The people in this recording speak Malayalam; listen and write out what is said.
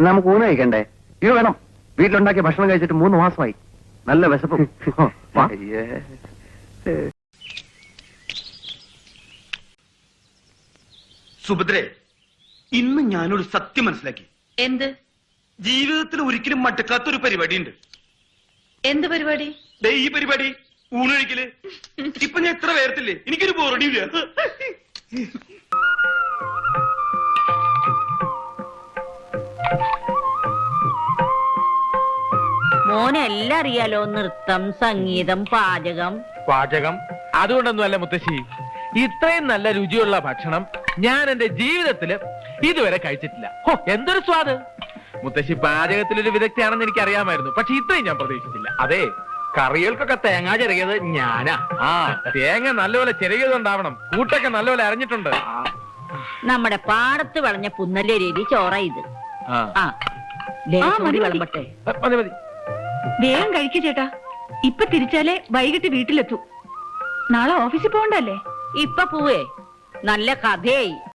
നമുക്ക് ഊണ് കഴിക്കണ്ടേ? ഇത് വേണം. വീട്ടിലുണ്ടാക്കിയ ഭക്ഷണം കഴിച്ചിട്ട് 3 മാസമായി. നല്ല വിശപ്പും. വാ. സുഭദ്രേ, ഇന്ന് ഞാനൊരു സത്യം മനസ്സിലാക്കി. എന്ത്? ജീവിതത്തിൽ ഒരിക്കലും മടുക്കാത്തൊരു പരിപാടിയുണ്ട്. എന്ത് പരിപാടി? ദേ ഈ പരിപാടി, ഊണൊഴിക്കല്. ഇപ്പൊ ഞാൻ എത്ര പേർത്തില്ലേ, എനിക്കൊരു ബോറടിയില്ല. മോനെ എല്ലാം അറിയാലോ. നൃത്തം, സംഗീതം, പാചകം. പാചകം അതുകൊണ്ടൊന്നുമല്ല മുത്തശ്ശി, ഇത്രയും നല്ല രുചിയുള്ള ഭക്ഷണം ഞാൻ എന്റെ ജീവിതത്തില് ഇതുവരെ കഴിച്ചിട്ടില്ല. ഹോ, എന്തൊരു സ്വാദ്! മുത്തശ്ശി പാചകത്തിലൊരു വിദഗ്ധയാണെന്ന് എനിക്ക് അറിയാമായിരുന്നു, പക്ഷെ ഇത്രയും ഞാൻ പ്രതീക്ഷിച്ചില്ല. അതെ, കറികൾക്കൊക്കെ തേങ്ങ ചിരകിയത് ഞാനാ. ആ, തേങ്ങ നല്ലപോലെ ചിരകിയതുണ്ടാവണം, കൂട്ടൊക്കെ നല്ലപോലെ അറിഞ്ഞിട്ടുണ്ട്. നമ്മുടെ പാടത്ത് വളഞ്ഞ പുന്നല്ലേ രീതി ചോറ ഇത്. ആ, ലേശം കൂടി വിളമ്പട്ടെ. മതി മതി. വേഗം കഴിക്കു ചേട്ടാ, ഇപ്പൊ തിരിച്ചാലേ വൈകിട്ട് വീട്ടിലെത്തൂ. നാളെ ഓഫീസിൽ പോകണ്ടല്ലേ? ഇപ്പൊ പോവേ, നല്ല കഥയായി.